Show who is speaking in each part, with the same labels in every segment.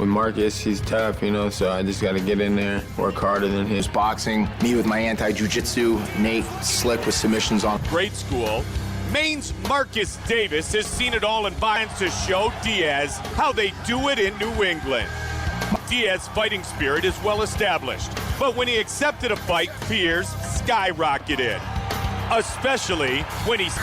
Speaker 1: With Marcus, he's tough, you know, so I just got to get in there, work harder than his
Speaker 2: boxing. Me with my anti-jiu-jitsu. Nate slick with submissions on.
Speaker 3: Grade school. Maine's Marcus Davis has seen it all and finds to show Diaz how they do it in New England. Diaz's fighting spirit is well established, but when he accepted a fight, fears skyrocketed, especially when he's...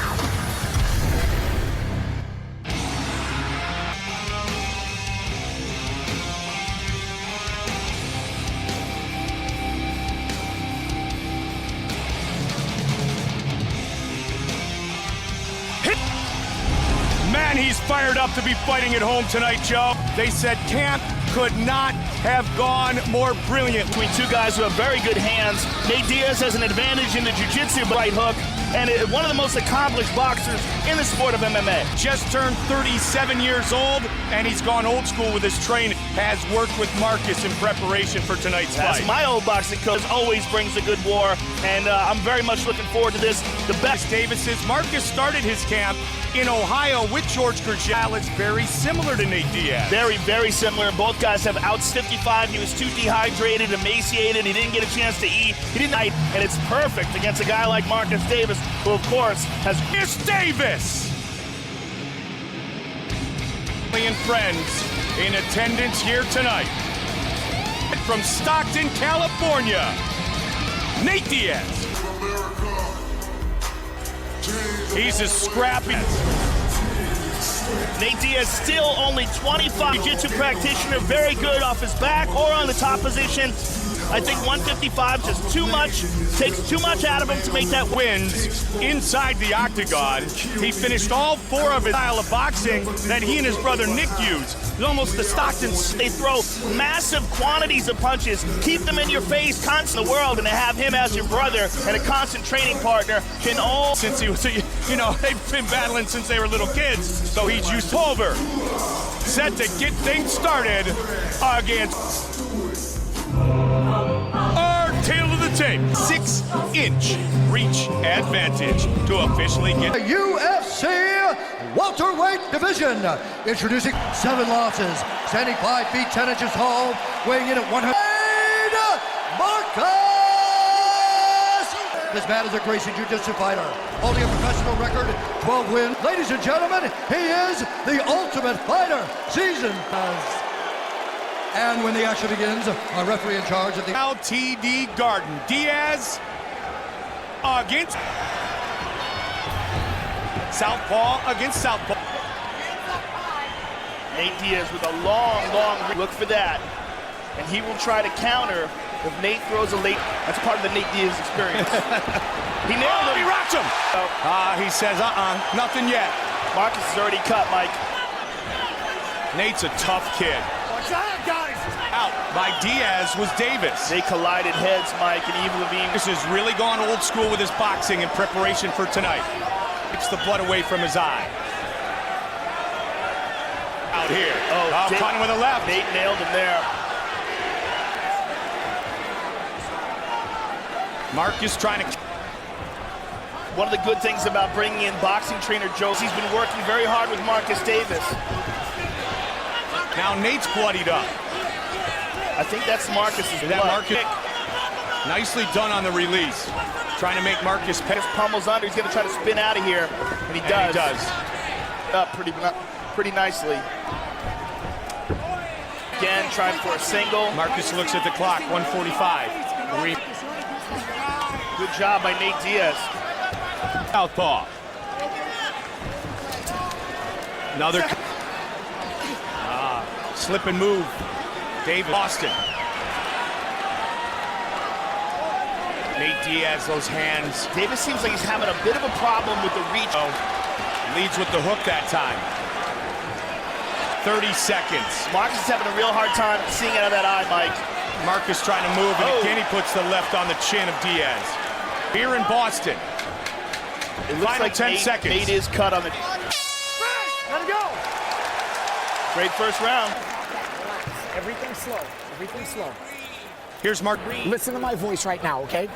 Speaker 3: Man, he's fired up to be fighting at home tonight, Joe. They said camp could not have gone more brilliant.
Speaker 4: Between two guys who have very good hands. Nate Diaz has an advantage in the jiu-jitsu right hook, and one of the most accomplished boxers in the sport of MMA.
Speaker 3: Just turned 37 years old, and he's gone old school with his training. Has worked with Marcus in preparation for tonight's fight.
Speaker 4: My old boxing coach always brings a good war, and I'm very much looking forward to this. The best
Speaker 3: Davis's Marcus started his camp in Ohio with George Kurjal. It's very similar to Nate Diaz.
Speaker 4: Very, very similar. Both guys have outs 55. He was too dehydrated, emaciated. He didn't get a chance to eat. He didn't eat, and it's perfect against a guy like Marcus Davis, who, of course, has...
Speaker 3: Here's Davis! And friends in attendance here tonight. From Stockton, California, Nate Diaz. He's as scrappy.
Speaker 4: Nate Diaz still only 25. Jiu-jitsu practitioner, very good off his back or on the top position. I think 155 just too much, takes too much out of him to make that
Speaker 3: wins inside the octagon. He finished all four of his style of boxing that he and his brother Nick used. It's almost the Stockton.
Speaker 4: They throw massive quantities of punches, keep them in your face, constant in the world, and to have him as your brother and a constant training partner can all...
Speaker 3: Since he was, you know, they've been battling since they were little kids, so he's used over. Set to get things started against... Our tail of the tape, 6-inch reach advantage to officially get...
Speaker 5: The UFC welterweight division, introducing 7 losses, standing 5 feet 10 inches tall, weighing in at 100. Marcus! This man is a Gracie Jiu-Jitsu fighter, holding a professional record, 12 wins. Ladies and gentlemen, he is the Ultimate Fighter, season. And when the action begins, our referee in charge of the
Speaker 3: LTD Garden. Diaz against Southpaw against Southpaw.
Speaker 4: Nate Diaz with a long look for that. And he will try to counter if Nate throws a late. That's part of the Nate Diaz experience. He nailed him.
Speaker 3: He rocked him. He says, nothing yet.
Speaker 4: Marcus is already cut, Mike.
Speaker 3: Nate's a tough kid. Out by Diaz was Davis.
Speaker 4: They collided heads, Mike, and Evil Levine.
Speaker 3: This has really gone old school with his boxing in preparation for tonight. Takes the blood away from his eye. Out here. Caught him with a left.
Speaker 4: Nate nailed him there.
Speaker 3: Marcus trying to...
Speaker 4: One of the good things about bringing in boxing trainer Joe, he's been working very hard with Marcus Davis.
Speaker 3: Now Nate's bloodied up.
Speaker 4: I think that's Marcus's blood.
Speaker 3: Marcus, nicely done on the release. Trying to make Marcus
Speaker 4: pay. Pummels under. He's going to try to spin out of here, and he does.
Speaker 3: He does.
Speaker 4: Up pretty nicely. Again, trying for a single.
Speaker 3: Marcus looks at the clock. 1:45.
Speaker 4: Good job by Nate Diaz.
Speaker 3: Southpaw. Another. Slip and move. David Austin. Nate Diaz, those hands.
Speaker 4: Davis seems like he's having a bit of a problem with the reach.
Speaker 3: Leads with the hook that time. 30 seconds.
Speaker 4: Marcus is having a real hard time seeing out of that eye, Mike.
Speaker 3: Marcus trying to move, and again he puts the left on the chin of Diaz. Here in Boston.
Speaker 4: It looks
Speaker 3: Final
Speaker 4: like
Speaker 3: 10 seconds.
Speaker 4: Nate is cut on the...
Speaker 5: Let him go!
Speaker 4: Great first round.
Speaker 6: Everything's slow. Everything's slow.
Speaker 3: Here's Mark.
Speaker 6: Listen to my voice right now, okay?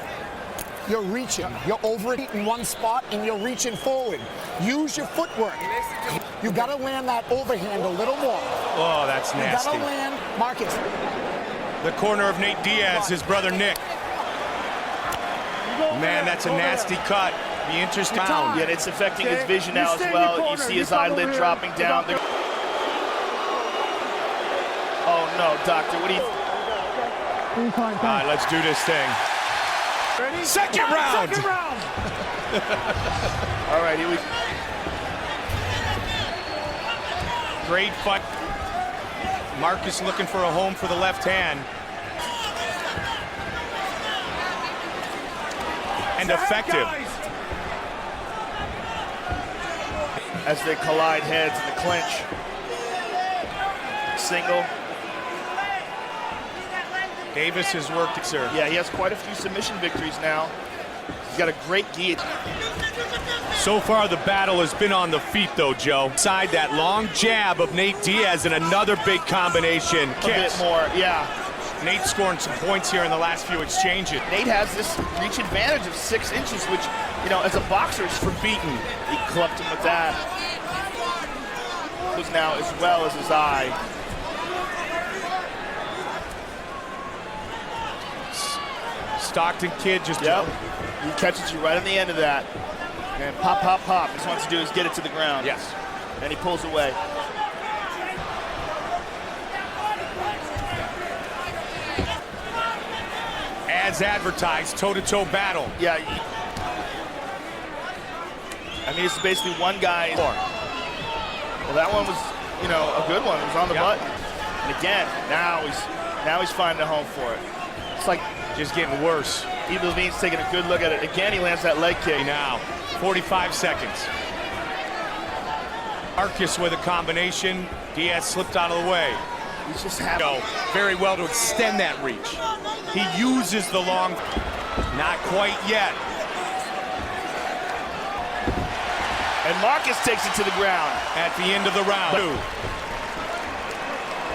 Speaker 6: You're reaching. You're over it in one spot, and you're reaching forward. Use your footwork. You got to land that overhand a little more.
Speaker 3: Oh, that's nasty.
Speaker 6: That'll land. Marcus.
Speaker 3: The corner of Nate Diaz, his brother Nick. Man, that's a nasty cut. Be interesting.
Speaker 4: Yeah, and it's affecting his vision now as well. You see his eyelid dropping down. Oh no, doctor, what do you...
Speaker 3: All right, let's do this thing. Second round.
Speaker 4: All right, here we...
Speaker 3: Great fight. Marcus looking for a home for the left hand. And effective.
Speaker 4: As they collide heads in the clinch. Single.
Speaker 3: Davis has worked it, sir.
Speaker 4: Yeah, he has quite a few submission victories now. He's got a great gi.
Speaker 3: So far, the battle has been on the feet, though, Joe. Side that long jab of Nate Diaz and another big combination.
Speaker 4: A bit more, yeah.
Speaker 3: Nate scoring some points here in the last few exchanges.
Speaker 4: Nate has this reach advantage of 6 inches, which, you know, as a boxer is forbidden. He clubbed him with that. Was now as well as his eye.
Speaker 3: Stockton kid just...
Speaker 4: Yep. He catches you right on the end of that. And pop, pop, pop. What he wants to do is get it to the ground.
Speaker 3: Yes.
Speaker 4: And he pulls away.
Speaker 3: As advertised, toe-to-toe battle.
Speaker 4: Yeah. I mean, it's basically one guy. Well, that one was, you know, a good one. It was on the button. And again, now he's finding a home for it. It's like
Speaker 3: just getting worse.
Speaker 4: Evil Levine's taking a good look at it. Again, he lands that leg kick.
Speaker 3: Now, 45 seconds. Marcus with a combination. Diaz slipped out of the way.
Speaker 4: He's just happy.
Speaker 3: Very well to extend that reach. He uses the long, not quite yet.
Speaker 4: And Marcus takes it to the ground.
Speaker 3: At the end of the round.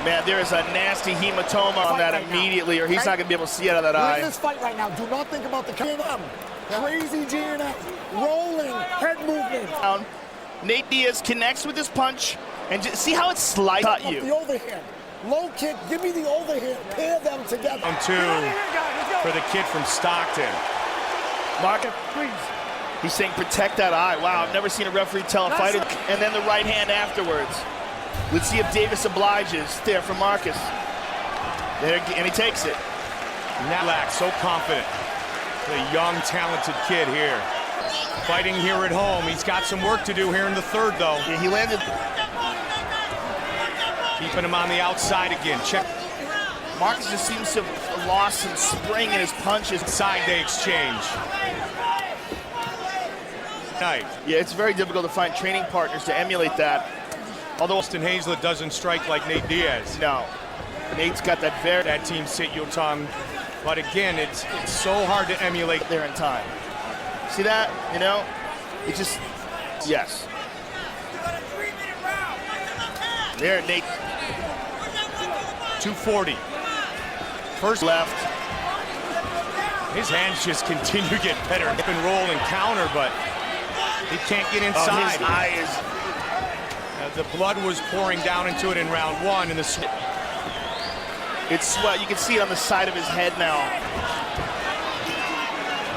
Speaker 4: Man, there is a nasty hematoma on that immediately, or he's not going to be able to see out of that eye.
Speaker 6: In this fight right now, do not think about the G&M. Crazy G&M. Rolling, head movement.
Speaker 4: Nate Diaz connects with his punch, and just see how it slides at you.
Speaker 6: The overhand. Low kick, give me the overhand. Pair them together.
Speaker 3: On 2 for the kid from Stockton.
Speaker 4: Marcus, please. He's saying protect that eye. Wow, I've never seen a referee tell a fighter. And then the right hand afterwards. Let's see if Davis obliges. There for Marcus. There, and he takes it.
Speaker 3: Nalak, so confident. The young, talented kid here. Fighting here at home. He's got some work to do here in the third, though.
Speaker 4: Yeah, he landed.
Speaker 3: Keeping him on the outside again. Check.
Speaker 4: Marcus just seems to have lost some spring in his punches.
Speaker 3: Side they exchange. Night.
Speaker 4: Yeah, it's very difficult to find training partners to emulate that.
Speaker 3: Although Austin Hazlett doesn't strike like Nate Diaz.
Speaker 4: No. Nate's got that
Speaker 3: That team sit your tongue. But again, it's so hard to emulate
Speaker 4: there in time. See that? You know? It just, yes. There, Nate.
Speaker 3: 240. First
Speaker 4: left.
Speaker 3: His hands just continue to get better. Dip and roll and counter, but he can't get inside.
Speaker 4: His eye is...
Speaker 3: the blood was pouring down into it in round 1, and the sweat.
Speaker 4: It's sweat. You can see it on the side of his head now.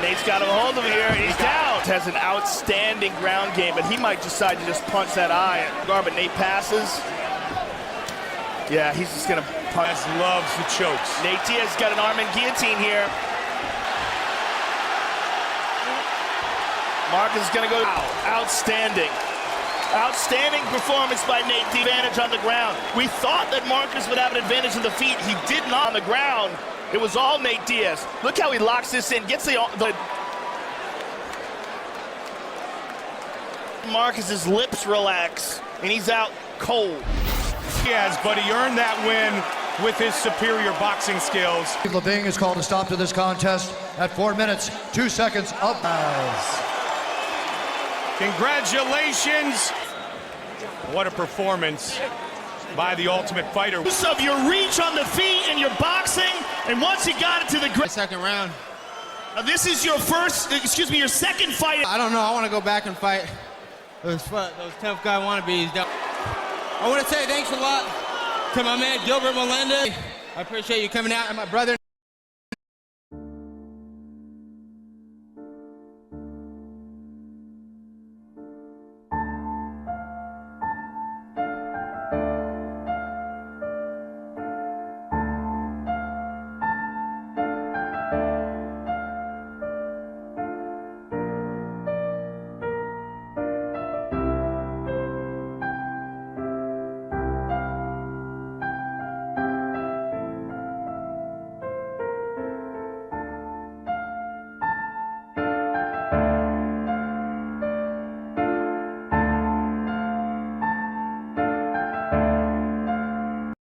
Speaker 4: Nate's got him a hold of him here. He's down. Has an outstanding ground game, but he might decide to just punch that eye. But Nate passes. Yeah, he's just gonna punch.
Speaker 3: Loves the chokes.
Speaker 4: Nate Diaz got an arm and guillotine here. Marcus is gonna go. Outstanding. Outstanding performance by Nate. The advantage on the ground. We thought that Marcus would have an advantage in the feet. He did not on the ground. It was all Nate Diaz. Look how he locks this in. Gets the Marcus's lips relax, and he's out cold.
Speaker 3: Yes, but he earned that win with his superior boxing skills.
Speaker 5: Levine is called to stop to this contest at 4 minutes, 2 seconds of
Speaker 3: Congratulations. What a performance by the Ultimate Fighter.
Speaker 4: Of your reach on the feet and your boxing, and once you got it to the ground.
Speaker 7: Second round.
Speaker 4: This is your your second fight.
Speaker 7: I don't know. I want to go back and fight those tough guy wannabes. I want to say thanks a lot To my man Gilbert Melendez, I appreciate you coming out, and my brother.